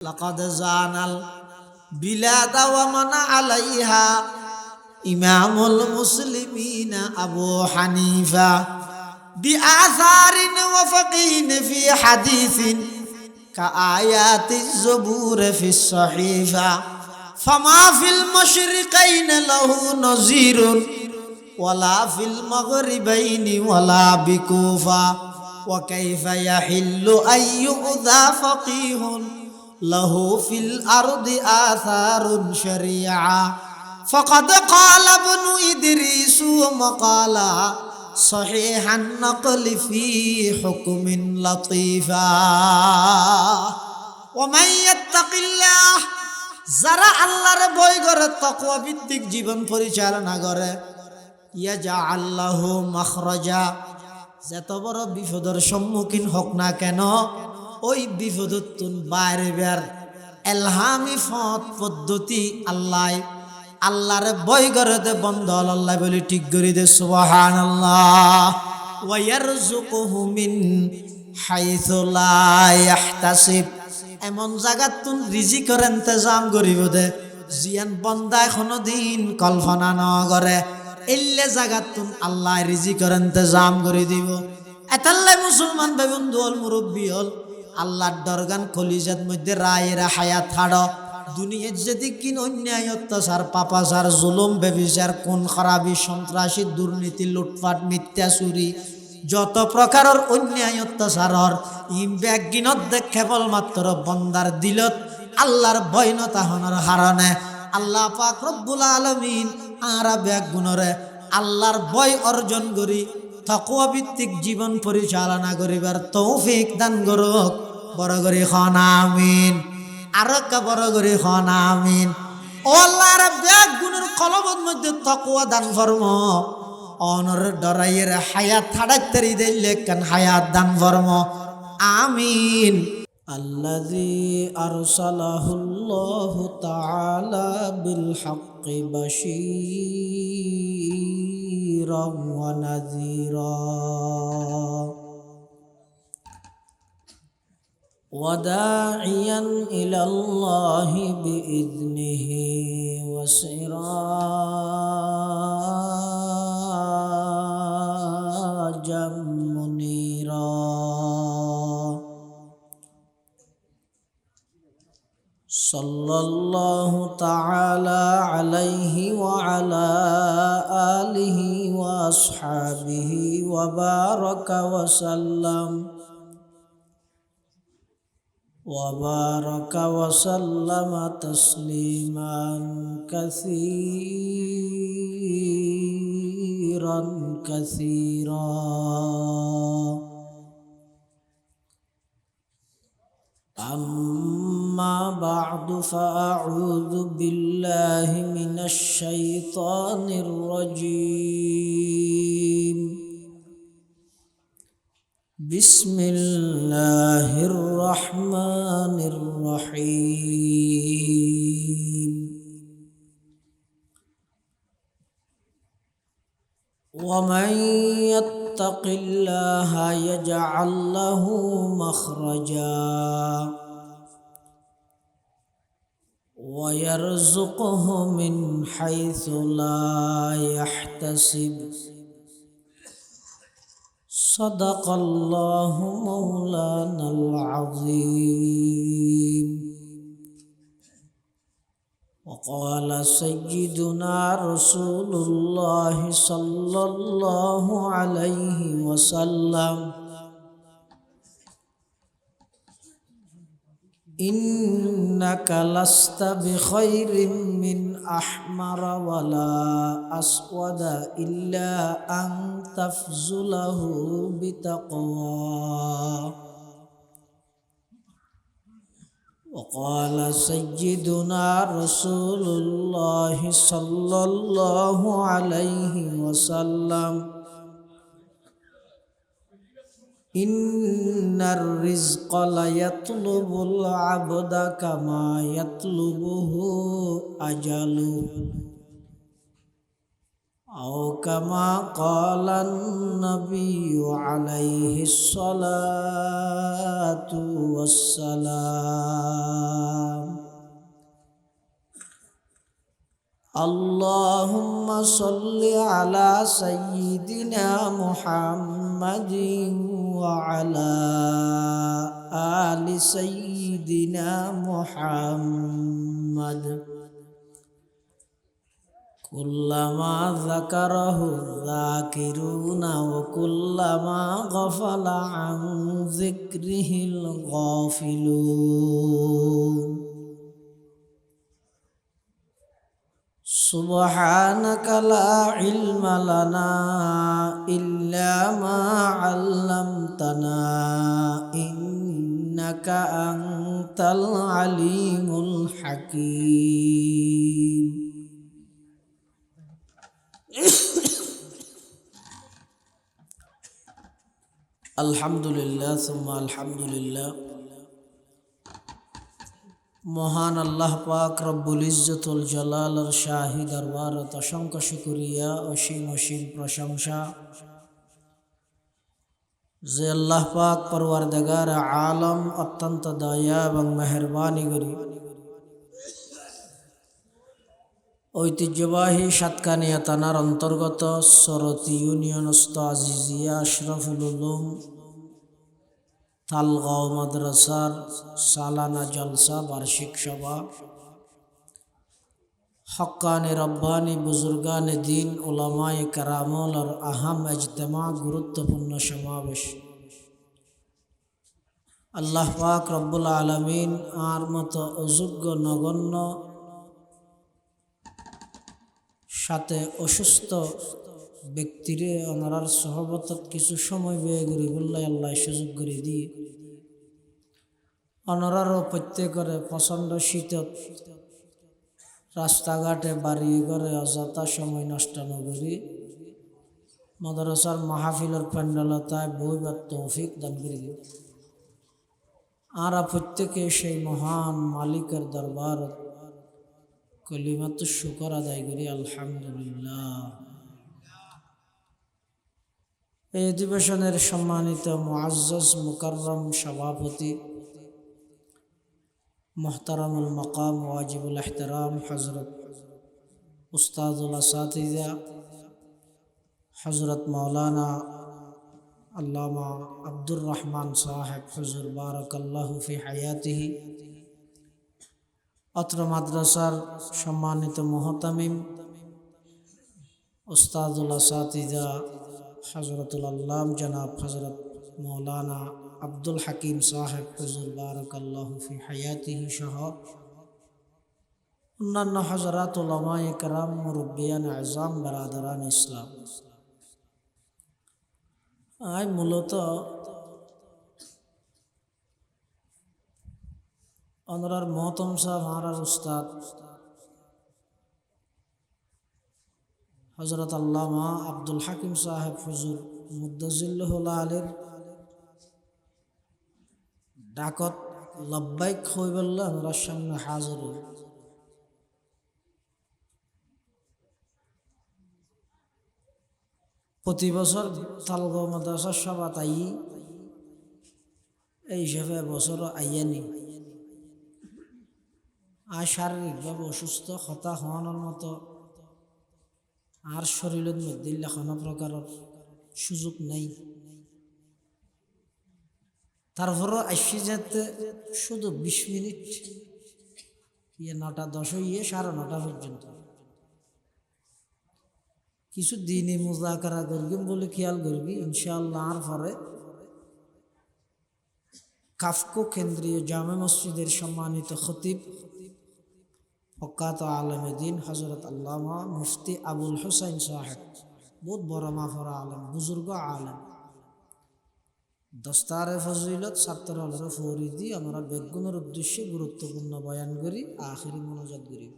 লাকাদ জানাল বিলাদা ওয়া মান আলাইহা ইমামুল মুসলিমিন আবু হানিফা বিআসারিন ওয়া ফাকিহিন ফি হাদিসিন কাআয়াতিজ জুবুর ফিস সহিফা ফামা ফিল মাশরিকাইন লাহু নাযীরুন ওয়ালা ফিল মাগরিবাইনি ওয়ালা বিকুফা ওয়া কাইফা ইয়াহিল্লু আইয়ুযা ফাকিহুন লাহু ফিল আরদি আসারুন শরিয়া ফাকাদ ক্বালা ইবনু ইদরিস মাকালা সহিহান নকলি ফি হুকমিন লতীফা ওয়া মান ইয়াত্তাকিল্লাহ, যারা আল্লাহর ভয় করে তাকওয়া ভিত্তিক জীবন পরিচালনা করে, ইয়াজআল লাহু মাখরাজা, যত বড় বিপদের সম্মুখীন হোক না কেন ওই বিপদতুন বাইরে বের এলহামি পথ পদ্ধতি আল্লাহর ভয় করে দে বন্ধ আল্লাহ বলি ঠিক করে দে সুবহানাল্লাহ। ওয়া ইয়ারযুকুহু মিন হাইসু লা ইয়াহতাসিব, এমন জায়গাতুন রিজিকের ইন্তজাম করিব দে জিয়ান বান্দা কোনদিন কল্পনা না করে, এল্লে জায়গাতুন আল্লাহ রিজিকের ইন্তজাম করে দিব। এতাল্লাই মুসলমান বেবন্ধু হল মুরব্বী হল আল্লাহর দরগান কলিজাত মধ্যে রায়েরা হায়াত হাড় দুনিয়ার যদি কিন অন্যায় অত্যাচার পাপাচার জুলুম বেবিচার কোন খারাপি সন্ত্রাসী দুর্নীতি লুটপাট মিথ্যা চুরি যত প্রকারের অন্যায় অত্যাচারর ইমব্যাগিনত দেখ কেবলমাত্র বন্দার দিলত আল্লাহর ভয় নতাহনের হারণে আল্লাহ পাক রব্বুল আলামিন আরা ব্যাগ গুণরে আল্লাহর ভয় অর্জন করি তাকওয়া ভিত্তিক জীবন পরিচালনা করিবার তৌফিক দান করুক। বড় করে খন আমিন, আর একটা বড় করে খন আমিন। ও আল্লাহর ব্যাগ গুণের কলবত মধ্যে তাকওয়া দান ফরম, অনর ডরাইয়ের হায়াত থাড়াইতারি দিলে কেন হায়াত দান ফরম আমিন। আল্লাযী আরসালাহুল্লাহু তাআলা বিল হাক্কি বাশীরান ওয়া নাযীরা ওয়া দাঈয়ান ইলাল্লাহি বিইذনিহি ওয়া সিরাজাম মুনীরা। সাল্লাল্লাহু তাআলা আলাইহি ওয়া আলা আলিহি ওয়া আসহাবিহি ওয়া বারাকা ওয়া সাল্লাম তাসলিমান কাসীরান কাসীরা। أما بعد فأعوذ بالله من الشيطان الرجيم. بسم الله الرحمن الرحيم. ومن يتق الله يجعل له مخرجا ويرزقه من حيث لا يحتسب. صدق الله مولانا العظيم. وقال سيدنا رسول الله صلى الله عليه وسلم: إنك لست بخير من أحمر ولا أسود إلا أن تفضله بتقوى. وقال سيدنا رسول الله صلى الله عليه وسلم: إن الرزق ليطلب العبد كما يطلبه أجله. أو كما قال النبي عليه الصلاة والسلام اللهم صل على سيدنا محمد وعلى آل سيدنا محمد كلما ذكره الذاكرون وكلما غفل عن ذكره الغافلون سبحانك لا علم لنا إلا ما علمتنا إنك أنت العليم الحكيم الحمد لله ثم الحمد لله মহান আল্লাহ পাক রব্বুল ইজ্জতুল জালালের শাহী দরবারত অসংখ্য শুকরিয়া অসীম অসীম প্রশংসা যে আল্লাহ পাক পরওয়ারদিগার আলম অত্যন্ত দয়া এবং মেহেরবানি করি ঐতিহ্যবাহী সাতকানিয়া থানার অন্তর্গত সরতি ইউনিয়নস্থ আজিজিয়া আশরাফুল উলুম তালগাঁও মাদ্রাসার সালানা জলসা বার্ষিক সভা হক্কানে রব্বানি বুজুর্গানে দিন উলামায়ে কেরামল আর আহাম ইজতেমা গুরুত্বপূর্ণ সমাবেশ আল্লাহ পাক রব্বুল আলামিন আর মতো অযোগ্য নগণ্য সাথে অসুস্থ ব্যক্তিরে ওনার সহবতত কিছু সময় ব্যয় করি বললে আল্লাহ সুযোগ করে দিয়ে ওনারারও প্রত্যেকরে প্রচণ্ড শীতত রাস্তাঘাটে বাড়ি ঘরে অযথা সময় নষ্ট নগরী মাদ্রাসার মাহফিলের প্যান্ডালতায় বইবার তৌফিক দান করে দিও আর প্রত্যেকে সেই মহান মালিকের দরবার কলিমাতুশ শুকর আদায় করি আলহামদুলিল্লাহ। এই অধিবেশনের সম্মানিত মুআজ্জাজ মুকাররম সভাপতি মুহতারামুল মাকাম ওয়াজিবুল ইহতিরাম হযরত উস্তাদুল আসাতিজা হযরত মাওলানা আল্লামা আব্দুর রহমান সাহেব হুজুর বারাকাল্লাহু ফি হায়াতিহি অত্র মাদ্রাসার সম্মানিত মুহতামিম উস্তাদুল আসাতিজা হযরতুল আল্লাম জনাব হযরত মাওলানা আব্দুল হাকিম সাহেব হুজুর বারাকাল্লাহু ফি হায়াতিহি সহ অন্যান্য হযরত উলামায়ে কেরাম মুরব্বিয়ান আযম বারাদারান ইসলাম। মূলত অনরার মহতম সাহেব আমার উস্তাদ হযরত আল্লামা আব্দুল হাকিম সাহেব হুজুর মুদ্দাজিল্লাহুল আলীর ডাকত লব্বাইক হইবল্লা আমরা সামনে হাজির হই। প্রতি বছর তালগাঁও মাদ্রাসার সভা তাই এই হিসাবে বছরও আইয়ানি আর শারীরিকভাবে অসুস্থ হতা হওয়ানোর মতো আর শরীরের মধ্যে কোনো প্রকারের সুযোগ নেই। তারপরও আসি যেতে শুধু 20 মিনিট 9:10 হইয়ে 9:30 পর্যন্ত কিছু দিনই মুজাকারা করবি বলে খেয়াল করবি ইনশাআল্লাহ। আর পরে কাফকো কেন্দ্রীয় জামে মসজিদের সম্মানিত খতিব ফকাত আলেমে দিন হযরত আল্লামা মুফতি আবুল হুসাইন সাহেব বহুত বড় মাফরা আলেম বুজুর্গ আলেম দস্তারে ফজিলত ছাত্রদের ফরিদি আমরা বেগুনের উদ্দেশ্যে গুরুত্বপূর্ণ বয়ান করি আখিরি মোনাজাত করি।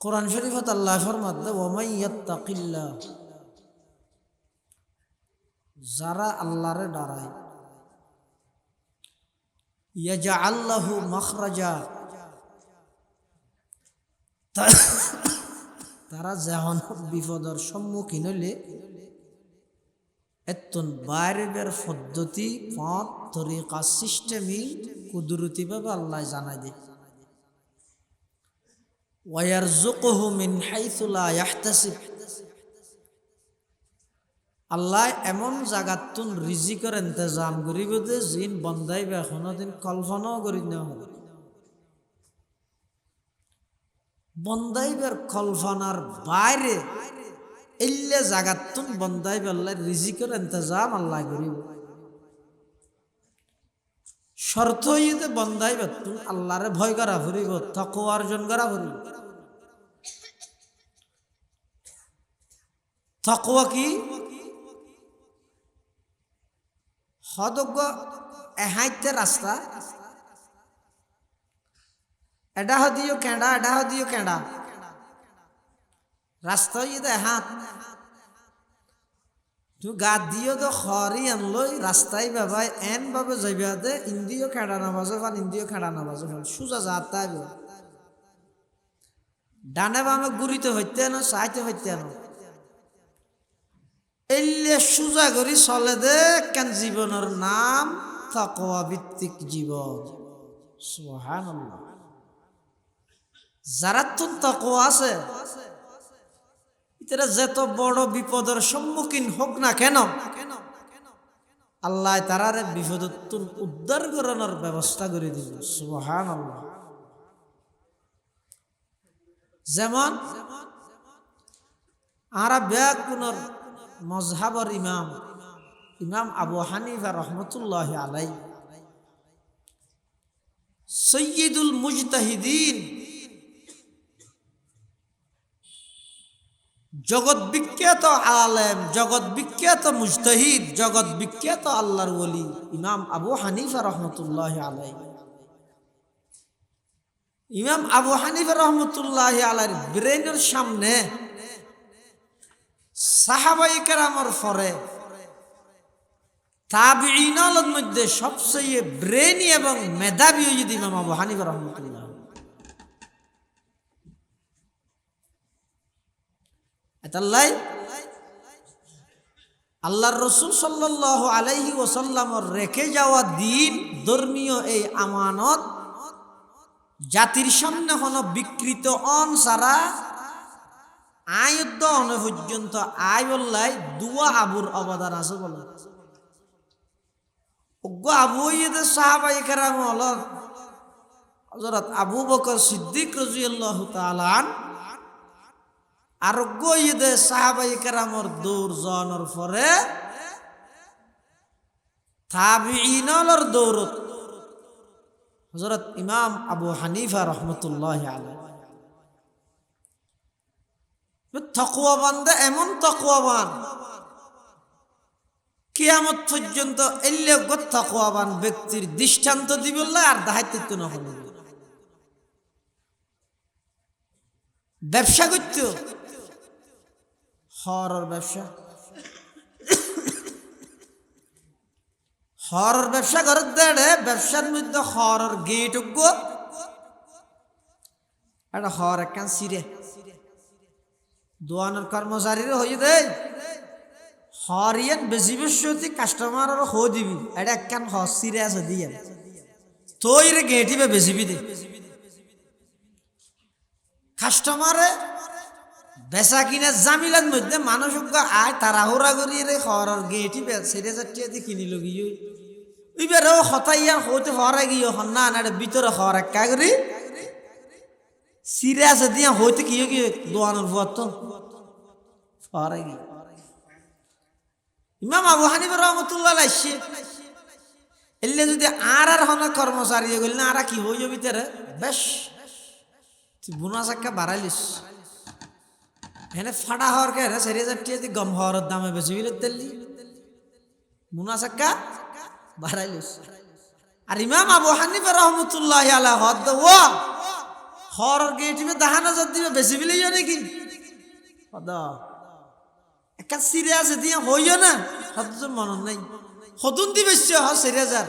কোরআন শরীফত আল্লাহ ফরমাতে ওয়ামাই ইয়াত্তাকিল্লাহ যারা আল্লাহরে ডরায় ইয়াজআল লাহু মাখরাজা তারা যখন বিপদের সম্মুখীন হইলে এতন বাইরের পদ্ধতি পথ তরিকা সিস্টেমই কুদরতিভাবে আল্লাহ জানাই দেয় ওয়ারযুকুহু মিন হাইসু লা ইয়াহতাসিব আল্লাহ এমন জাগাতুন রিজিকের ইন্তজাম করিব যে জিন বন্দাইবে কোনোদিন কল্পনাও করি না হবে বন্দাইবের কল্পনার বাইরে এল্লে জাগাতুন বন্দাইবে আল্লাহ রিজিকের ইন্তজাম আল্লাহ করিব শর্ত হইতে বন্দাইবে তুন আল্লাহরে ভয় করা ফুরিব তাকওয়া অর্জন করা ফুরিব তাকওয়া কি হদজ্ঞ এহাইতে রাস্তা এটা হদিও কেঁড়া রাস্তা হইতে হাত তুই গা দিও তো খরি আনলই রাস্তায় বাবাই এন ভাবে যাইবা দে ইন্দিও খেড়া নামাজো ফান ইন্দিও খেড়া নামাজো ফান সুজা যা তাইব ডানে বামে গুড়িতে হইতে না চাইতে হইতে না এলে সুজা করি চলে দে কেন জীবনের নাম তাকওয়া ভিত্তিক জীবন সুবহানাল্লাহ যারা তুন তাকওয়া আছে এরা যত বড় বিপদের সম্মুখীন হোক না কেন আল্লাহ তারারে বিপদত্তুন উদ্ধার করানোর ব্যবস্থা করে দিল সুবহানাল্লাহ যেমন আরা ব্যাকুনর মজহাবর ইমাম আবু হানিফা রহমতুল্লাহ আলাই সৈয়দুল মুজতাহিদিন জগৎ বিখ্যাত আলেম জগৎ বিখ্যাত মুজতাহিদ জগৎ বিখ্যাত আল্লাহর ওলি ইমাম আবু হানিফা রহমতুল্লাহ আলাই ইমাম আবু হানিফা রহমতুল্লাহ আলাইর ব্রেনের সামনে সাহাবায়ে কেরামের পরে তাবিঈনের মধ্যে সবচেয়ে ব্রেনি এবং মেধাবী যদি ইমাম আবু হানিফা রহমতুল্লাহ এতাল্লাই আল্লাহর রাসূল সাল্লাল্লাহু আলাইহি ওয়াসাল্লামের রেখে যাওয়া দ্বীন ধর্মীয় এই আমানত জাতির সামনে হলো বিকৃত অন সারা আয়ুদ্ধ অন পর্যন্ত আয়ুল্লাই দুয়া আবুর অবদান আছে বলে ওগো আবু ইয়েদের সাহাবায়ে কেরাম হলো হযরত আবু বকর সিদ্দিক রাদিয়াল্লাহু তাআলা আরোগ্য ইয়েদের সাহাবায়ে কেরামর দৌড় জনের পরে তাবিঈনের দৌড়ত হযরত ইমাম আবু হানিফা রহমতুল্লাহ আলাইহি তাকওয়াবান এমন তাকওয়াবান কিয়ামত পর্যন্ত এলে তাকওয়াবান ব্যক্তির দৃষ্টান্ত দিবল্লা আর দায়িত্ব না হলো ব্যবসা করত হরর ব্যবসা করে দেড়ে ব্যবসার মধ্যে হরর গেট একটা হর একখান সিরে দোয়ানের কর্মচারীরা হয়ে দেয় হরিয়ান বেশি বেশি কাস্টমার হো দিবি এটা একখান হর সিরে আছে দিয়ে তৈরে গেটিবে বেশি দে কাস্টমারে বেচা কিনা জামিলার মধ্যে মানুষ আয় তাড়াহুড়া করি রে হরর গেটিবে সেরে যাচ্ছে কিনিল গিয়ে এবারে হতাইয়া হতে হরা গিয়ে না এটা ভিতরে হর একা করি সিরে আছে দিয়া হইতে কি গিয়ে দোয়ানোর পর তো হরা গিয়ে ইমাম আবু হানিফা রহমতুল্লাহ আলাইহি এলে যদি আর হনা কর্মচারী গেল না আর কি হইব ভিতরে বেশ তুই বুনা চাক্কা বাড়াইলিস এনে ফাটা হওয়ার কে সেরে যাচ্ছে গম হওয়ার দামে বেশি বিলে তেললি বুনা চাক্কা বাড়াইলিস আর ইমাম আবু হানিফা রহমতুল্লাহ আলাইহি হদ ও হর গেটিবে দাহানা যদ দিবে বেশি বিলে নাকি হদ একটা সিরে আছে দিয়ে হইও না হত মন নাই হতুন দিবে সেরেজার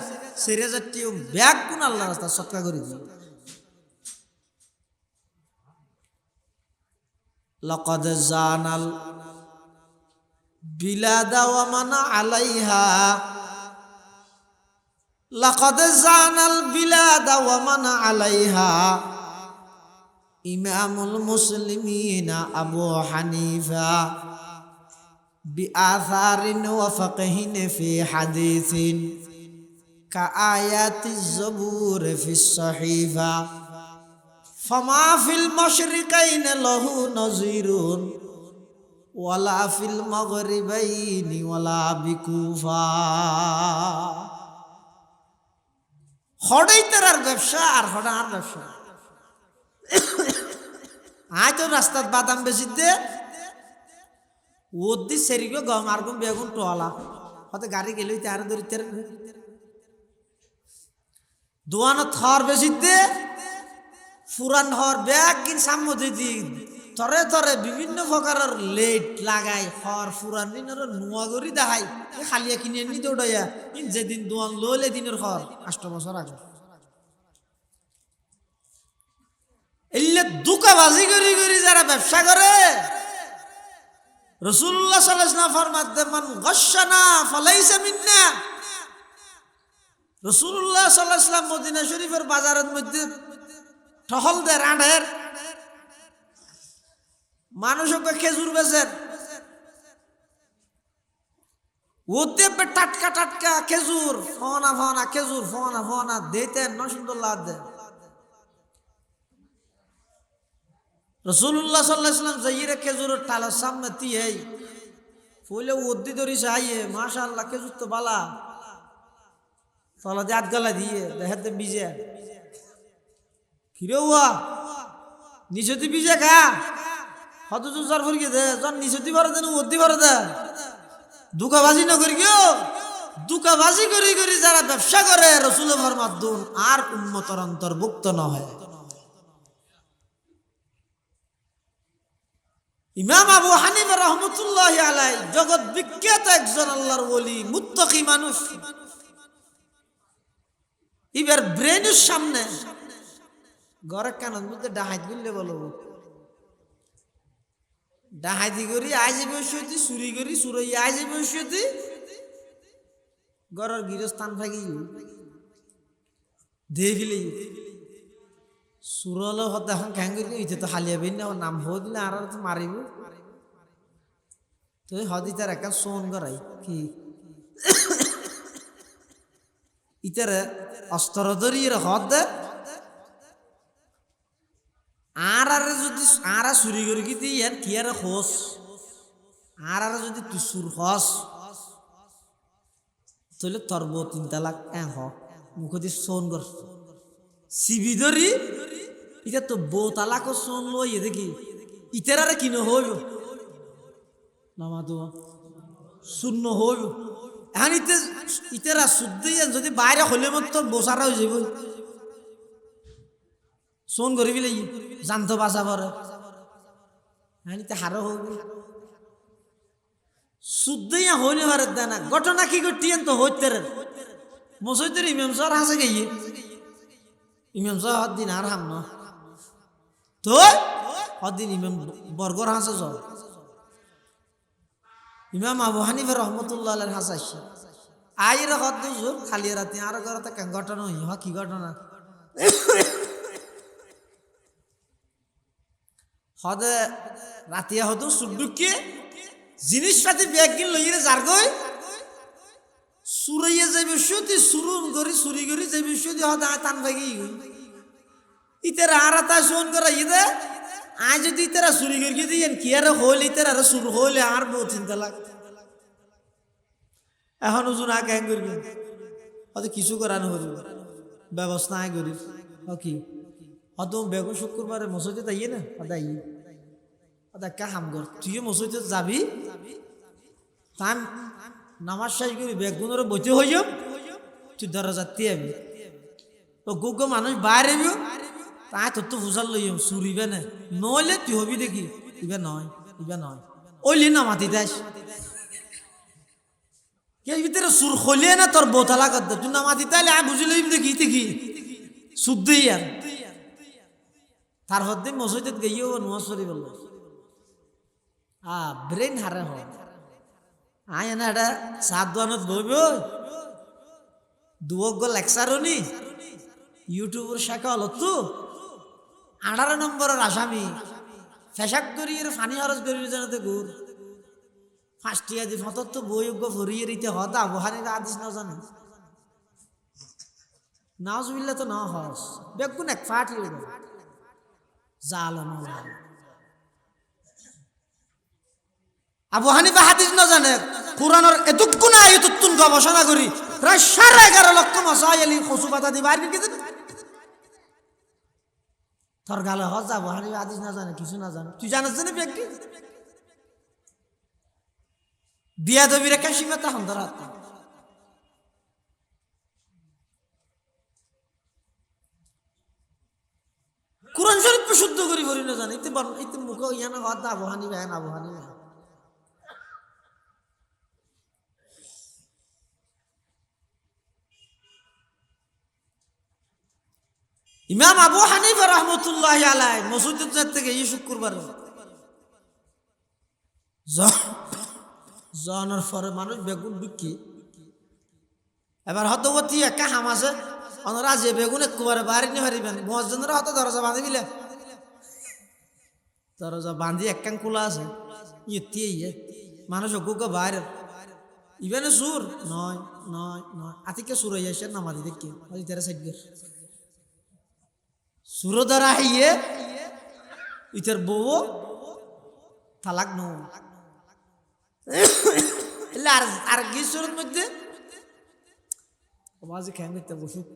ব্যাগ কোন আল্লাহ রাস্তা সৎকা করে দিয়ে লাকাদ জানাল বিলাদা ওয়া মান আলাইহা লাকাদ জানাল বিলাদা ওয়া মান আলাইহা ইমামুল মুসলিমিনা আবু হানিফা বিআথারিন ওয়া ফাকহিন ফি হাদিসিন কাআয়াতিজ জবুর ফিস সহিফা ফামা ফিল মাশরিকাইন লাহু নাযিরুন ওয়ালা ফিল মাগরিবাইনি ওয়ালা বিকুফা। হড়াই তার ব্যবসা আর হড়ার ব্যবসা। আয় তো রাস্তাত বাদাম বেশি দে ওদি সেরিগো গম আর গম বেগুন টোলা হতে গাড়ি গেলে তার ধরিতে দোয়ানো থর বেশি দে ফুরান হর ব্যাগ কিন সামনে দি তরে তরে বিভিন্ন প্রকারের লেট লাগাই হর ফুরান দিনের নুয়া করি দেখাই খালিয়া কিনে নি দৌড়াইয়া যেদিন দোয়ান লইলে দিনের হর 8 বছর আগে এলে দুকাবাজি করি করি যারা ব্যবসা করে রাসূলুল্লাহ সাল্লাল্লাহু আলাইহি ওয়াসাল্লাম ফরমাতে মান গাশশানা ফালাইসা মিন্না। রাসূলুল্লাহ সাল্লাল্লাহু আলাইহি ওয়াসাল্লাম মদিনা শরীফের বাজারের মধ্যে টহল দে রাঁধের মানুষকে খেজুর বেচেন ওতে টাটকা টাটকা খেজুর ফোনা ফোনা খেজুর ফোনা ফোনা দিতেন না সুন্দর লাগবে। রাসূলুল্লাহ সাল্লাল্লাহু আলাইহি ওয়াসাল্লাম যাইরে খেজুরের টালার সামনে তিয়েই ফুলে ওদ্দি ধরিছে আইয়ে মাশাআল্লাহ খেজুর তো বালা তলা দিয়ে আটগালা দিয়ে দেখাতে বিজে কিরে ওয়া নিচতি বিজে খা হত জুজার ফরকে দে জন নিচতি ভরে দেন ওদ্দি ভরে দে দুকাবাজি না করি গিও দুকাবাজি করি করি যারা ব্যবসা করে রাসূলের ফরমাতুন আর উম্মতের অন্তর্ভুক্ত না হয়। ইমাম আবু হানিফা রাহমাতুল্লাহি আলাইহি জগৎ বিখ্যাত একজন আল্লাহর ওলি মুত্তাকি মানুষ। এবার ব্রেনের সামনে ঘরে কানের মধ্যে ডাহাইত বললে বলো ডাহাইতি করি আইজি বসতি চুরি করি চুরই আইজি বসতি ঘরের গৃহস্থান থাকি দিয়ে ফেলি সুরল হতে এখন খ্যাং করি ইতে তো হালিয়া বেন না নাম হো দিলে আর তো মারিব তো হদি তার একটা সোন করাই কি ইতার অস্ত্র ধরিয়ে হদ দে আর যদি আর চুরি করে কি ইয়ার কি আর খোঁজ আর যদি তুই সুর হস তাহলে তোর বউ 3 তালাক হ মুখ দিয়ে সোন কর সিবি ধরি এটা তো বউ তালাক সোন লই দেখি ইতার আর কিনো হইব নামা তো শূন্য হইব এখন ইতারা শুদ্ধ যদি বাইরে হলে মত তোর বসারা হয়ে যাব সোন করি বিলে জানতো বাসা পরে হ্যাঁ হারো হোক শুদ্ধ হইলে পারে দেনা ঘটনা কি ঘটিয়েন তো হইতে মসজিদের ইমাম সাহেব হাসে গিয়ে ইমাম সাহেব হদ্দিন আর হাম না তো হদ্দিন ইমাম বর্গর হাসে যাও ইমাম আবু হানিফা রাহমাতুল্লাহ আলাইহি হাসাইছে আইরা হদ্দ জোর খালি রাতে আর করতে ঘটনা হই হ কি ঘটনা হদে রাতিয়া হতো সুডুকে জিনিসপাতি ব্যাগ কিন লইরে যার গই সুরাইয়া যাইবে সত্যি সুরুন করি চুরি করি যাইবে সত্যি হদে টান ভাগি ইতারা আর তা শোন করা ইদে আজ যদি ইতারা চুরি করি দিয়েন কি আর হইল ইতারা আর শুরু হইলে আর বহু চিন্তা লাগ এখন ওজন আগে হ্যাং করবি হয়তো কিছু করানো হইব ব্যবস্থা আয় করি কি হয়তো বেগুন শুক্রবারে মসজিদে তাইয়ে না আদাই আদা হাম কর তুইও মসজিদে যাবি তান নামাজ শেষ করি বেগুনের বইতে হয়ে যাব তুই দরজাতে আবি তো গোগ্য মানুষ বাইরে তাই তোর তো বুঝার লইম চুরিবে না নইলে তুই হবি দেখি ইবে নয় ওইলি না মাতি দেশ কে ভিতরে সুর খলিয়ে না তোর বোতলা করতে তুই না মাতি তাইলে আমি বুঝি লইম দেখি শুদ্ধই আর তার হদ্দিন মসজিদে গিয়েও নোয়াজ করি বলল ব্রেন হারে হয় আয় না এটা সাত দোয়ানত বইব দুয়োগ্য লেকচারও নি ইউটিউবের শাখা হল তো 18 নম্বরের আসামি ফেসাক করিয়ে ফানি খরচ করিয়ে জানাতে গুর ফার্স্টিয়া দি ফতর তো বইয়োগ্য ভরিয়ে দিতে হত আবহানি আদিস না জানে নাউজুবিল্লাহ তো না হস বেগুন এক ফাটি জালানো আবু হানিফা হাদিস না জানে কোরআনের এতক্ষণ আয়াতুন গবেষণা করি প্রায় 11.5 লক্ষ মাসাইল খুসুবাতা দিবার কি তোর গালে হজ আবু হানিফা হাদিস না জানে কিছু না জানে তুই জানিস না ব্যক্তি বিয়া দবিরে কাশিমাতা হন্দরাত কোরআন শরীফ শুদ্ধ করি বলি না জানে ইতে মুখ ইয়ানা হদ আবু হানিফা আবু হানিফা ইমাম আবু হানিফা রহমতুল্লাহ আলাইহি মসজিদের থেকে এই শুক্রবার জনের পরে মানুষ বেগুন বিক্রি এবার হতবতী একা হাম আছে ওনারা যে বেগুন একবারে বাড়ি নিয়ে পারিবেন মসজিদের হত দরজা বাঁধি দিলে দরজা বাঁধি একখান খোলা আছে ইয়ে ইয়ে মানুষ অগুক বাইরের ইভেনে সুর নয় নয় নয় আতিকে সুর হয়ে আসে নামাদি দেখি তেরা সাইড সুরো দ্বারা হাইয়ে ইতার বউ তালাক নো আর কি সুরের মধ্যে আওয়াজ খেয়ে মিথ্যা বসুক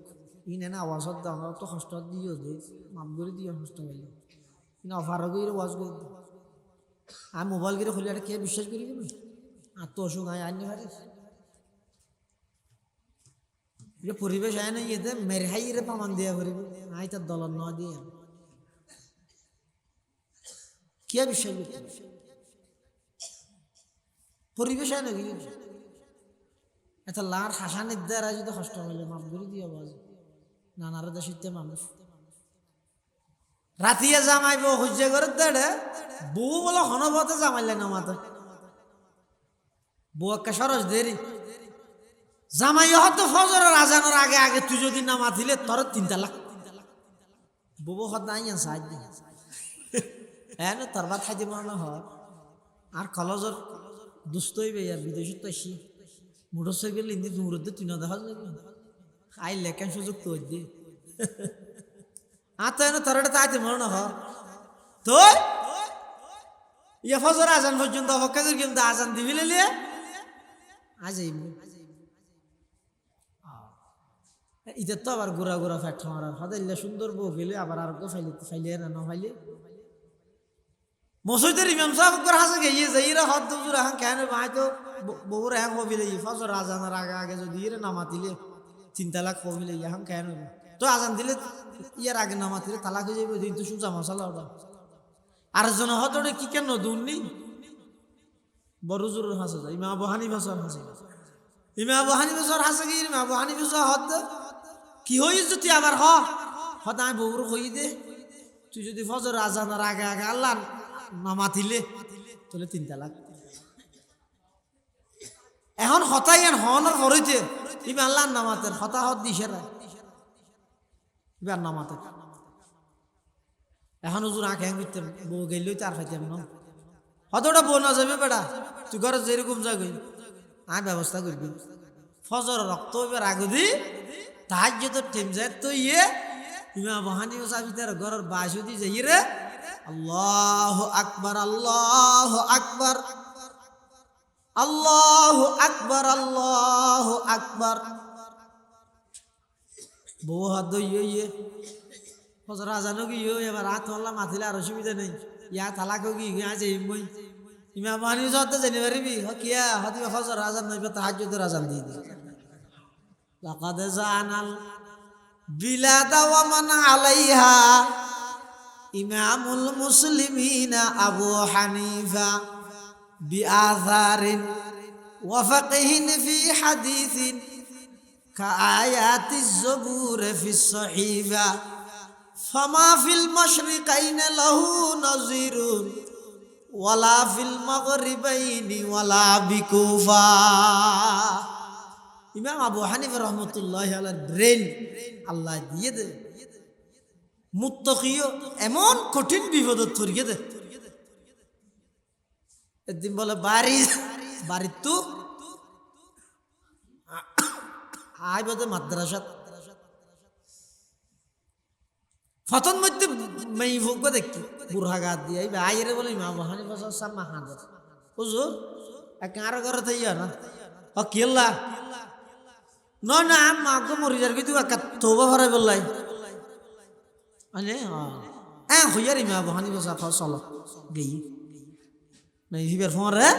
ই না আওয়াজ আমরা তো কষ্ট দিও যে মাপ করে দিও কষ্ট হইলে কিন্তু অফার করে ওয়াজ করে আমি মোবাইল করে খুলে কে বিশ্বাস করি তুমি আর তো অসুখ আয় আনি পারিস এটা পরিবেশ আয় না ইয়েতে মেরে হাই রে প্রমাণ দিয়া করিব আই তার দলন ন দিয়ে কে বিশ্বাস করতে পরিবেশ আয় নাকি এত লার হাসানের দ্বারা যদি কষ্ট হইলে মাপ করে দিয়ে বাজ নানার দেশিতে মানুষ রাতিয়া জামাইব হজ্জে করে দেড়ে বউ বলে হনবতে জামাইলে না মাথা বউ একটা সরস দেরি জামাই হয়তো ফজরের আজানোর আগে আগে তুই যদি না মাতিলে তোর 3 তালাক বউ হত নাই সাহায্য হ্যাঁ না তার বাদ খাইতে মনে হয় আর কলেজের দুস্থ হইবে আর বিদেশে তো আসি মোটর সাইকেল ইন্দি দূরতে 3 দেখা যাবে আই লেখান সুযোগ তো দি আর তো এনে তোর তাইতে মনে হয় তো ইয়ে ফজর আজান পর্যন্ত অপেক্ষা কিন্তু আজান দিবি লিয়ে আজ ঈদের তো আবার ঘোরা ঘোরা ফ্যাট মারা হদাইলে সুন্দর বউ গেলে আবার আর ফাইলে না ফাইলে মসজিদের ইমাম সাহেব করে হাসে গিয়ে যাইরা হদ দুজুর এখন কেন ভাই তো বউর হ্যাং হবিলে ফজর আজানের আগে আগে যদি ইরে নামাতিলে 3 তালাক হবিলে এখন কেন তো আজান দিলে ইয়ার আগে নামাতিলে তালাক হয়ে যাবে কিন্তু সুজা মশালা ওটা আর জন হদ ওটা কি কেন দুর্নি বড় জোর হাসে যায় ইমাম আবু হানিফা স্যার হাসে ইমাম আবু হানিফা স্যার হাসে গিয়ে ইমাম আবু হানিফা স্যার হদ কি হইস যদি আবার হদ আমি বউর হই দে তুই যদি ফজর আজানের আগে আগে আল্লাহ নামাতিলে তাহলে 3 তালাক এখন হতাই হনের হরইতে ইবে আল্লাহ নামাতের হতা হত দিছে না ইবার নামাতে এখন হুজুর আঁকে হইতে বউ গেলই তার খাইতাম না হতটা বউ না যাবে বেটা তুই ঘরে যেরকম যাবি আমি ব্যবস্থা করবি ফজর রক্ত এবার আগুদি তাহাজ্জুদ টিম যায় তো ইয়ে ইমাম আবু হানিফা সাহেব তার ঘরের বাসুদি যাই রে আল্লাহু আকবার আল্লাহু আকবার আল্লাহু আকবার আল্লাহু আকবার বউ হাত ইয়ে ফজর আজানো কি এবার হাত হল্লা মাথিলে আর অসুবিধা নেই ইয়া তালাক কি আছে মই ইমাম আবু হানিফা সাহেব তো জানি পারিবি কিয়া হদি ফজর আজান নইবে তাহাজ্জুদের আজান দিয়ে দে লাকাদ জানাল বিলাদা ওয়া মান আলাইহা ইমামুল মুসলিমিনা আবু হানিফা বিআযারিন ওয়া ফাকহিন ফি হাদিসিন কাআয়াতিজ যুবুর ফিস সহিফা ফামা ফিল মাশরিকাইন লাহু নাযিরুন ওয়ালা ফিল মাগরিবাইনি ওয়ালা বিকুফা। ইমাম আবু হানিফা রাহমাতুল্লাহি আলাইহির ব্রেন আল্লাহ দিয়ে দে, মুত্তাকিও এমন কঠিন বিপদত থরিয়ে দে। একদিন বলে বাড়ি তো আই বোধে মাদ্রাসাত ফতন মধ্যে মেয়ে ভোগ দেখি বুড়া গাত দিয়ে আইরে বলে ইমাম আবু হানিফা সাম্মা হাজার হুজুর এক আরো ঘরে থাইয়া না ও কেল্লা নয় না আম মাকে মরি যার কিন্তু একা তওবা ভরাই বললাই আনে হ্যাঁ হইয়ার ইমাম আবু হানিফা সাফা চলো গেই নাই হিবার ফোন রে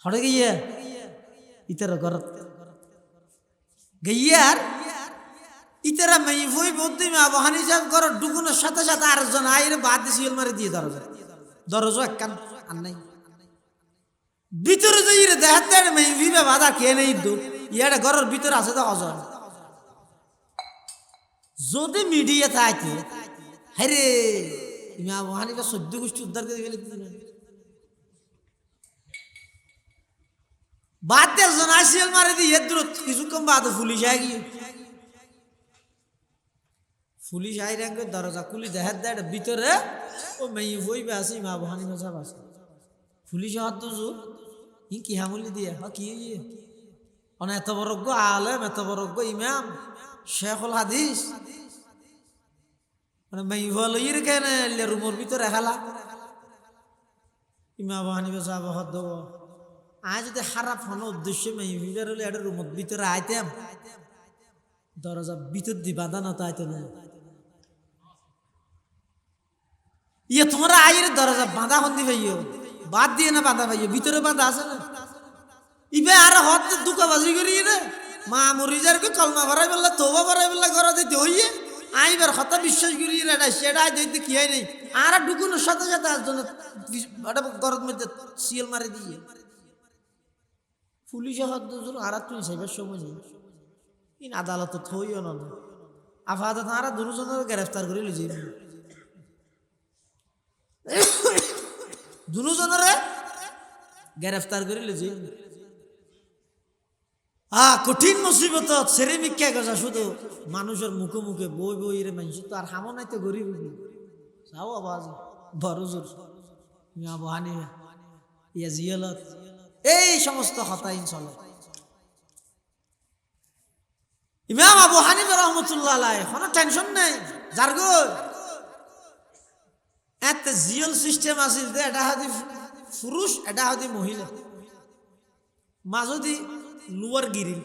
হড়ে গিয়ে ইতার ঘর গইয়ার ইতারা মেয়ে ভই বলতে আবু হানিফা ঘর ঢুকুনোর সাথে সাথে আরেকজন আইরে বাদ দিয়ে সিল মারি দিয়ে দরজা একখান আর নাই ভিতরে যাই রে দেখাতে মেয়ে ভিবে বাধা কে নেই দু ইয়াটা ঘরের ভিতরে আছে তো অজন যদি মিডিয়া থাকে হ্যারে ইমাম আবু হানিফা 14 গোষ্ঠী উদ্ধার করে গেলে বাদ দিয়ে জন আসিল মারি দিয়ে দূরত কিছুক্ষণ বাদ পুলিশ আই গিয়ে পুলিশ আই রেঙ্গে দরজা খুলি দেখাত দেয় ভিতরে ও মেয়ে বইবে আছে ইমাম আবু হানিফা সাহেব আছে পুলিশ হাত তো ই কি হামলি দিয়ে কি অনেক এত বরজ্ঞ আলেম এত বরজ্ঞ ইমাম শেখুল হাদিস মানে মেয়ে ভালো ইর কেন রুমের ভিতরে খেলা ইমাম আবু হানিফা সাহেব হাত দেব আজ যদি খারাপ হন উদ্দেশ্যে মেয়ে ভিড় হলে একটা রুমের ভিতরে আইতাম দরজা ভিতর দি বাঁধা না তাইতো না ইয়ে তোমরা আইয়ের দরজা বাঁধা হন্দি ভাইও বাদ দিয়ে না বাঁধা ভাইও ভিতরে বাঁধা আছে না ইবে আর হত দুকাবাজি করি রে মা মরিজারকে কলমা ভরাই বললা তোবা ভরাই বললা ঘর দিতে হইয়ে আইবার হতা বিশ্বাস করি রে সেটা আই দিতে কি হয় নাই আর ঢুকুনোর সাথে সাথে আসজন ঘরের মধ্যে সিল মারি দিয়ে পুলিশে হাত দুজন আর তুমি সাইবার সময় নেই ইন আদালত থইও না আফাদত আর দুজনের গ্রেফতার করে লিজি দুজনের গ্রেফতার করে লিজি কঠিন মুসিবত ছেড়ে মিক্ষা গজা শুধু মানুষের মুখে মুখে বই বই রে মানুষ তো আর হামো নাই তো গরিব যাও আওয়াজ বড় জোর আবু হানিফা ইয়া জিয়ালত এই সমস্ত হতাইন চলে ইমাম আবু হানিফা রাহমাতুল্লাহ আলাইহি কোনো টেনশন নাই যার গো এত জিয়াল সিস্টেম আছে যে এটা হাদি পুরুষ এটা হাদি মহিলা মাজদি লুয়ার গিরিল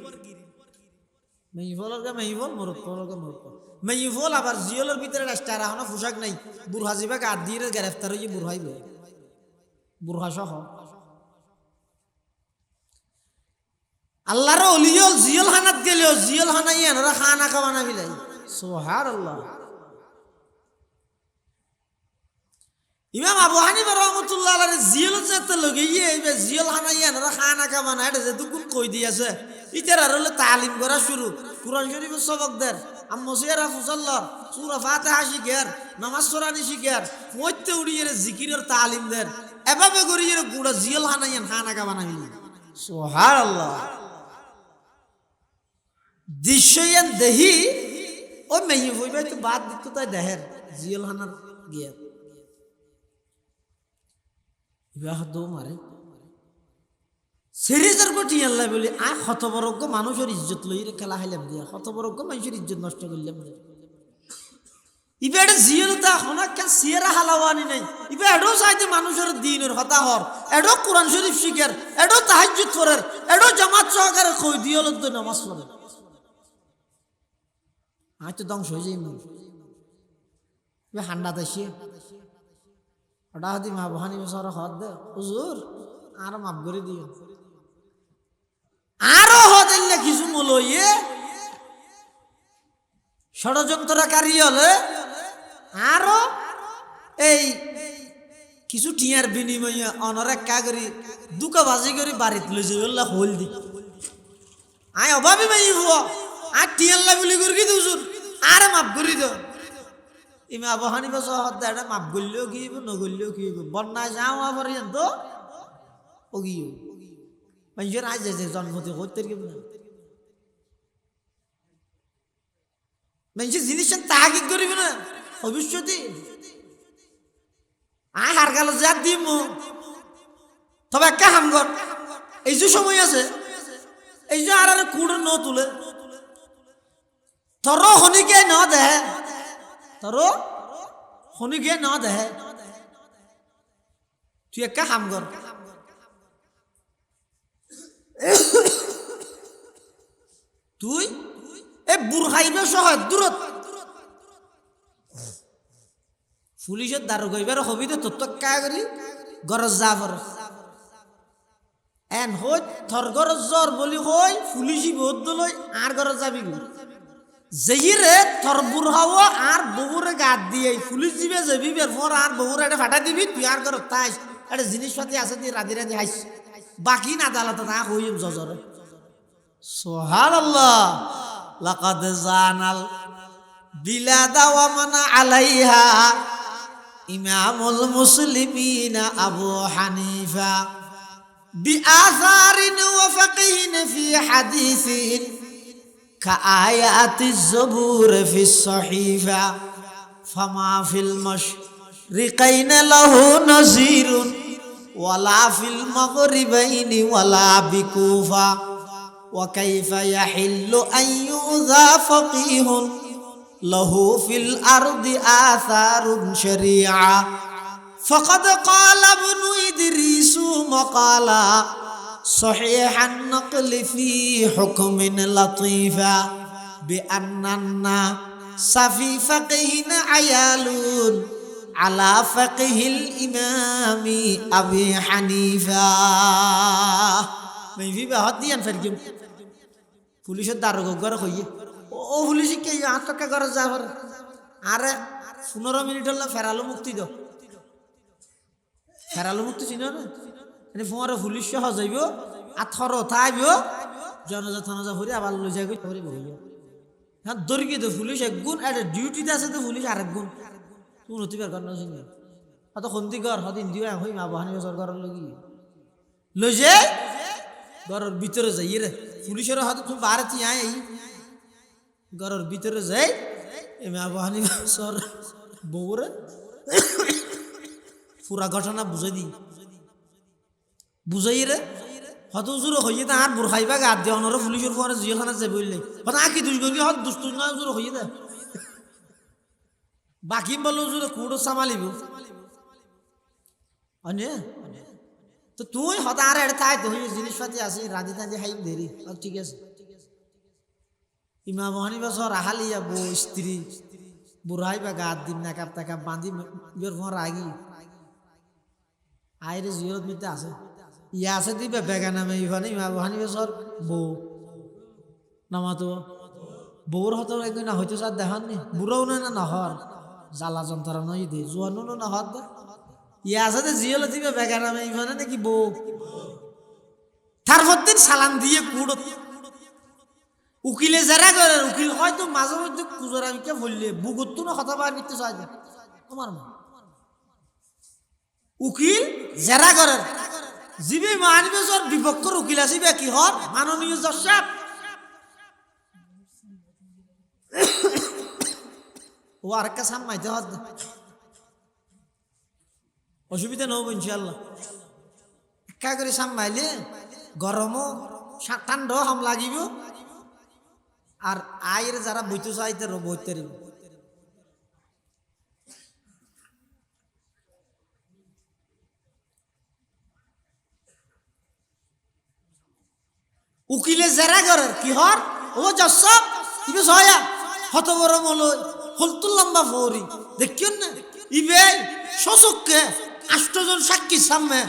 মেইফলকে মেইফল মরুফলকে মরুফল মেইফল আবার জিয়ালের ভিতরে রাস্তা রাখনো পোশাক নাই বুরহা জিবা গাদ দিয়ে গ্রেফতার হয়ে বুরহাইব বুরহা সহ আল্লাহর ওলিয়ল জিয়ল হানাত গেলেও জিয়ল হানাই এনারা খানা খাওয়ানা বিলাই সুবহানাল্লাহ ইমাম আবু হানিফা রাহমাতুল্লাহ আলাইহি জিয়ল যেতে লগিয়ে এইবে জিয়ল হানাই এনারা খানা খাওয়ানা এটা যে দুকুন কই দিয়েছে ইতারা হলো তালিম করা শুরু কুরআন শরীফের সবক দের আম্মসিরা ফুসাল্লাহ সূরা ফাতিহা শিখার নামাজ কোরআন শিখার মইতে উড়িয়ে জিকিরের তালিম দের এভাবে করিয়ে গুড়া জিয়ল হানাই খানা খাওয়ানা বিলাই সুবহানাল্লাহ দৃশ্যয়ান দেহি ও মেয়ে হইবে তো বাদ দিত তাই দেহের জিয়ল হানার গিয়া বিবাহ দো মারে সিরিজের কোটি আল্লাহ বলি আ হতবরজ্ঞ মানুষের ইজ্জত লই রে খেলা হাইলাম দিয়া হতবরজ্ঞ মানুষের ইজ্জত নষ্ট করলাম রে ইবে এটা জিয়লতা হনা কেন সিয়ারা হালাওয়ানি নাই ইবে এডো চাইতে মানুষের দিনের হতা হর এডো কোরআন শরীফ শিখার এডো তাহাজ্জুদ করার এডো জামাত সহকারে কই দিয়ল তো নামাজ পড়ে আজ তো ধ্বংস হয়ে যাই হান্ডা দেশে ওটা হদি মা বহানি বছর হদ দে হুজুর আরো মাফ করে দিও আরো হদিল্লে কিছু মলইয়ে ষড়যন্ত্রকারী হলে আরো এই কিছু টিয়ার বিনিময়ে অনরেক কাগরি দুকাবাজি করে বাড়িতে লই যাই হল দি আয় অভাবী মাই হো আর টিয়াল্লা বলি করি কি হুজুর আর মাফ করি দাও ইমা আবু হানিফা সহদ এটা মাপ গড়লেও কি হইব নগড়লেও কি হইব বন্যায় যাওয়া পর্যন্ত ও কি মানুষের আজ যে জন্মতে করতে কেমন মানুষের জিনিসটা তাহাকি করিব না ভবিষ্যতে আয় হার গেল যা দিম তবে একটা হামগর এই যে সময় আছে এই যে আর কুড় ন তুলে তোর শনিকে ন দেহে তোর শনিকে ন দেহে তুই একটা হামগর তুই এ বুড়াইবে সহ দূরত পুলিশের দারোগা এবার হবি তো তোর কা করি গরজ যা পর এন হই থর গরজ জ্বর বলি হই পুলিশি বহুত লই আর গরজ যাবি যেইরে থর বুড়াও আর বগুরে গাত দিয়ে পুলিশ দিবে যাবি বের পর আর বগুরে এটা ফাটা দিবি তুই আর গরজ তাই এটা জিনিসপাতি আছে তুই রাধি রাধি হাইস বাকি না আদালত না হইম জজর সুবহানাল্লাহ লাকাদ জানাল বিলাদা ওয়া মান আলাইহা ইমামুল মুসলিমিন আবু হানিফা বিআসারিন ওয়া ফাকিহিন ফি হাদিসিন কাআয়াতিজ জবুর ফিস সহিফা ফামা ফিল মাশরিকাইন লাহু নাযিরুন ওয়ালা ফিল মাগরিবাইনি ওয়ালা বিকুফা ওয়া কাইফা ইয়াহিল্লু আন ইউযা ফাকিহুন له في الأرض آثار شريعة فقد قال ابن إدريس مقالا صحيح النقل في حكم لطيفا بأن الناس في فقه عيالون على فقه الإمام أبي حنيفة ما في بهاد ديان فرجم পুলিশ দারোগা ঘর হইয়ে ও পুলিশ কে আটকা ঘর যাবার আরে 15 মিনিট হলে ফেরালো মুক্তি দাও ফেরালো মুক্তি চিনো না মানে ফোয়ারে পুলিশ সহ যাইব আর থর থাইব জনজা থানজা ভরে আবার লই যাই করে বইব হ্যাঁ দরকি তো পুলিশ এক গুণ আর ডিউটিতে আছে তো পুলিশ আরেক গুণ তুই নতিবার কারণ চিনি অত খন্তি ঘর হদিন দিও হই মা বহানি সরকার লগি লই যাই ঘরের ভিতরে যাই রে পুলিশের হাতে তুমি বাড়াতে আই ঘরের ভিতরে যাই এমনি আবহানি সর বউরে পুরা ঘটনা বুঝাই রে হত জোর হইয়ে তা আর বুড়াইবা গাত দিয়ে অনর পুলিশের পরে জিয়াখানা যাই বললে হত আঁকি দুষ গলি হত দুষ্ট না জোর হইয়ে দে বাকি বললো জোরে কুড়ো সামালিব অনে তো তুই হত আর এটা তাই তো জিনিসপাতি আছে রাজি তাজি হাই দেরি ঠিক আছে ইমাম হানিফা সর আহালিয়া বউ স্ত্রী বুড়াই বা গাত দিন নাকাপ তাকাপ বাঁধি ইয়ের ফোন রাগি আইরে জিয়রত মিতে আছে ইয়া আছে দিবে বেগা নামে ইফানে ইমাম হানিফা সর বউ নামাতো বউর হত একদিন না হইতো সার দেখান নি বুড়াও না নহর জ্বালা যন্ত্রণা নই দে জোয়ানো না হত দে ইয়া আছে জিয়ল দিবে বেগা নামে ইফানে নাকি বউ তারপর দিন সালাম দিয়ে কুড়ত উকিলে যারা করে উকিল হয়তো মাঝে মধ্যে কুজোর আমি কে বললে বুগুত না কথা বার করতে চাই তোমার মা উকিল যারা করে জিবি মানবেজর বিপক্ষর উকিল আসিবে কি হর মাননীয় জজ সাহেব ও আরেকটা সামমাইতে হত অসুবিধা নব ইনশাআল্লাহ একা করে সামমাইলে গরমও ঠান্ডা হাম লাগিব আর আয়ের যারা বইতে চাইতে বইতে উকিলে যারা করে কি হর ও জসব ইবে সয়া হত বড় মলই হলতুল লম্বা ফৌরি দেখিও না ইবে শশককে 8 জন সাক্ষী সামনে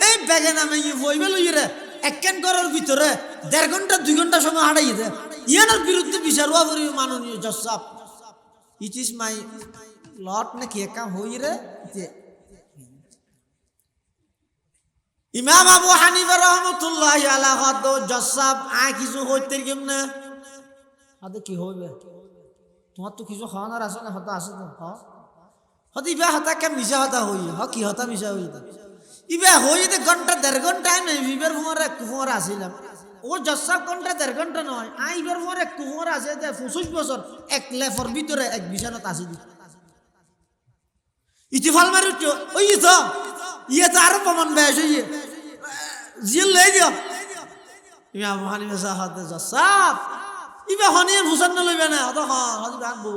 এই ব্যাগে নামে বইবে লইরে একখান ঘরের ভিতরে 1.5 ঘন্টা 2 ঘন্টা সময় হাঁটাই দে ইয়ানোর বিরুদ্ধে বিচার হওয়া পরি মাননীয় জজ সাহেব ইট ইজ মাই লট না কি একা হই রে ইমাম আবু হানিফা রহমাতুল্লাহি আলাইহি হদ জজ সাহেব আয় কিছু হইতে কেমনে আদে কি হইবে তোমার তো কিছু খাওয়ানোর আছে না হত আছে তো হতে ইবা হতাকে মিশা হতা হই হ কি হতা মিশা হই ইবা হই যে ঘন্টা 1.5 ঘন্টা আমি ইবার ফোঁরে এক ফোঁরা আসিলাম ও জসাব ঘন্টা 1.5 ঘন্টা নয় ইবার ফোঁরে এক ফোঁরা আছে 25 বছর এক লেফর ভিতরে এক বিছানাত আসি ইতি ফাল মারি ওই তো ইয়ে তো আরো প্রমাণ বেশ হইয়ে জিল লই দিও ইমা আবু হানিফা সাহাদ জসাব ইবা হনিয়ে ভুসান ন লইবে না অত হদি বাকবো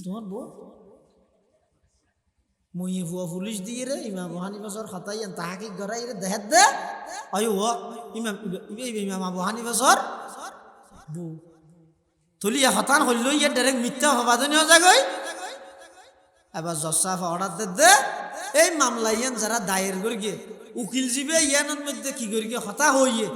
তোমার বউ মই ফুয়া পুলিশ দিয়ে রে ইমা আবু হানিফা সর খাতাইয়ান তাহাকি গরাই রে দেহাত দে আয়ো ইমাম ইমাম আবু হানিফা সর বউ তুলিয়া হতান হইল ইয়ে ডাইরেক্ট মিথ্যা হবাদনি হয়ে যাগই এবার জসাফ অর্ডার দে এই মামলা ইয়ান যারা দায়ের করে গিয়ে উকিল জিবে ইয়ানের মধ্যে কি করি গিয়ে হতা হইয়ে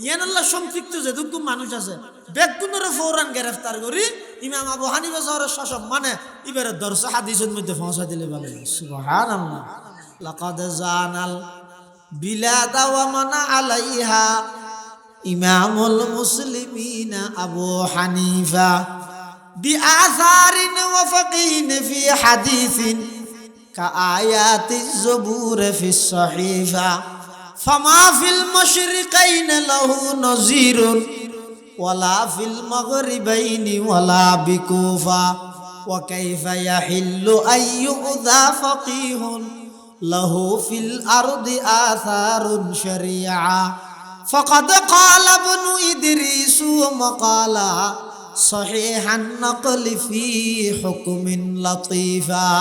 ইয়ান আল্লাহ সম্পৃক্ত যেটুকু মানুষ আছে বেগুনরে ফৌরান গ্রেফতার করি ইমাম আবু হানিফা শহরের শাসক মানে এবারে দর্শ হাদিসের মধ্যে পৌঁছা দিলে ভালো সুবহানাল্লাহ লাকাদ জানাল বিলাদা ওয়া মানা আলাইহা ইমামুল মুসলিমিনা আবু হানিফা بآثار وفقين في حديث كآيات الزبور في الصحيفة فما في المشرقين له نظير ولا في المغربين ولا بكوفة وكيف يحل أن يؤذى فقيه له في الأرض آثار شريعة فقد قال ابن إدريس مقالا صحيح النقل في حكم لطيفا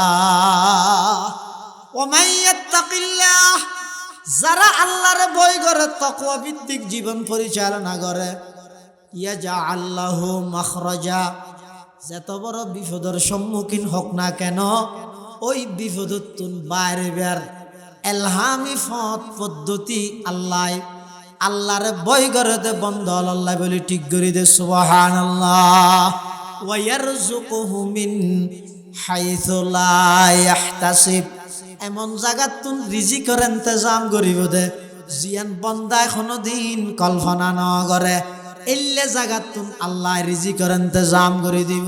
ومن يتق الله যারা আল্লাহর ভয় করে তাকওয়া ভিত্তিক জীবন পরিচালনা করে ইয়াজআল লাহু মাখরাজা যত বড় বিপদের সম্মুখীন হোক না কেন ওই বিপদতুন বাইরে বের এলহামি পথ পদ্ধতি আল্লাহর ভয় করে দে বন্ধ আল্লাহ বলি ঠিক করে দে সুবহানাল্লাহ ওয়া ইয়ারযুকুহু মিন হাইসু লা ইয়াহতাসিব এমন জায়গা তুন রিজিকের ইন্তজাম করিব দে জিয়ান বান্দা কোনদিন কল্পনা ন করে এল্লে জায়গা তুন আল্লাহ রিজিকের ইন্তজাম করে দিব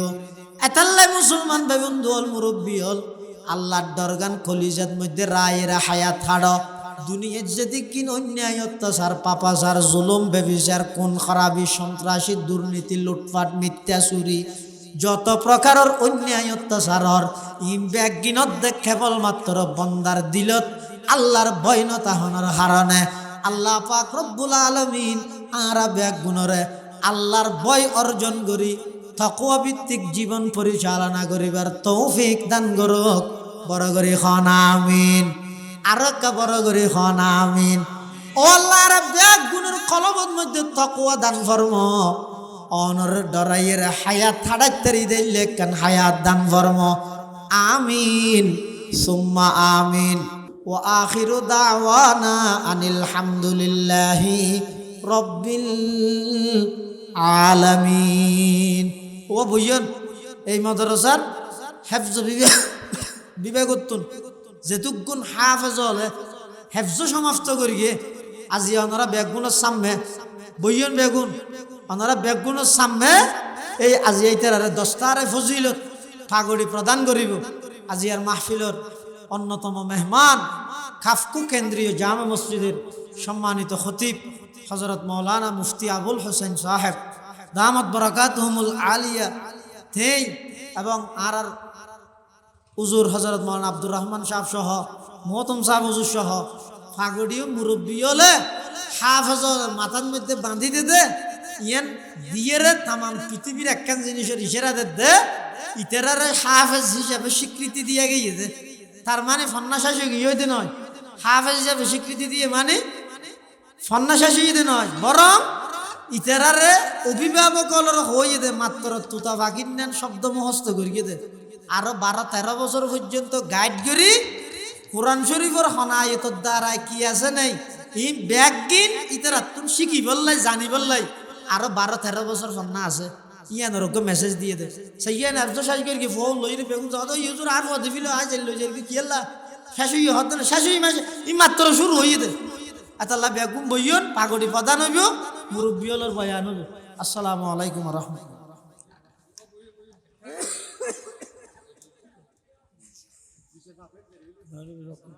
এতাল্লাই মুসলমান ভাই বন্ধু হল মুরব্বী হল আল্লাহর দরগান কলিজাত মধ্যে রায়েরা হায়াত হাড় দুনিয়ার যদি কিন অন্যায় অত্যাচার পাপাচার জুলুম বেবিচার কোন খারাপি সন্ত্রাসী দুর্নীতি লুটপাট মিথ্যা চুরি যত প্রকারের অন্যায় অত্যাচারর ব্যাগিনত দেখ কেবলমাত্র বন্দার দিলত আল্লাহর ভয়নতা হনার হারণে আল্লাহ পাক রব্বুল আলামিন আরা ব্যাগুণরে আল্লাহর ভয় অর্জন করি তাকওয়া ভিত্তিক জীবন পরিচালনা করিবার তৌফিক দান করুক বড় করে খন আমিন আর কা বড় করে খন আমিন ও আল্লাহর ব্যাগুণের কলবের মধ্যে তাকওয়া দান ফরম অনর ডরাইয়ের হায়াত থাড়াইতারি দিলে কান হায়াত দান ফরম আমিন সুম্মা আমিন ওয়া আখিরু দাওয়ানা আনিল হামদুলিল্লাহি রব্বিল আলামিন ও বুঝুন এই মাদ্রাসার হেফজ বিবেকত্তুন যেতুগুণ হাফেজ হলে হেফজ সমাপ্ত করিয়ে আজি ওনারা বেগুনের সামনে বইয়ন বেগুন ওনারা বেগুনের সামনে এই আজি এইটার 10টারে ফজিলত পাগড়ি প্রদান করিব আজি আর মাহফিলর অন্যতম মেহমান খাফকু কেন্দ্রীয় জামে মসজিদের সম্মানিত খতিব হযরত মাওলানা মুফতি আবুল হোসেন সাহেব দামাত বারাকাতুহুমুল আলিয়া তেই এবং আর হুজুর হযরত মাওলানা আব্দুর রহমান সাহেব সহ মোহতম সাহেব হুজুর সহ পাগড়িও মুরব্বী হলে হাফেজ মাথার মধ্যে বাঁধি দে ইয়ান দিয়ে তাম পৃথিবীর একখান জিনিসের ইশারা দে ইতারারে হাফেজ হিসাবে স্বীকৃতি দিয়ে গিয়েছে তার মানে ফন্নাশাসী হইতে নয় হাফেজ হিসাবে স্বীকৃতি দিয়ে মানে ফন্নাশাসী হইতে নয় বরং ইতারারে অভিভাবক হয়ে দে মাত্র তুতা বাকির নেন শব্দ মুখস্থ করিয়ে দে আরো 12-13 বছর পর্যন্ত গাইড করি কোরআন শরীফের হনায়তর দ্বারায় কি আছে নাই এই ব্যাগিন ইতারা তুমি শিখি বললাই জানি বললাই আরো 12-13 বছর ফন্না আছে ইয়ান ওরকম মেসেজ দিয়ে দে সেইয়ান আফজল সাহেব কি ফোন লইরে বেগুন যাও ইউজুর আর বদি ফিল আজ লই যে কি আল্লাহ শাশুই হত না শাশুই মাসে ই মাত্র শুরু হইয়ে দে আতাল্লাহ বেগুন বইয়ন পাগড়ি প্রদান হইব মুরব্বী হলর বয়ান হইব আসসালামু আলাইকুম ওয়া রাহমাতুল্লাহ আর এরকম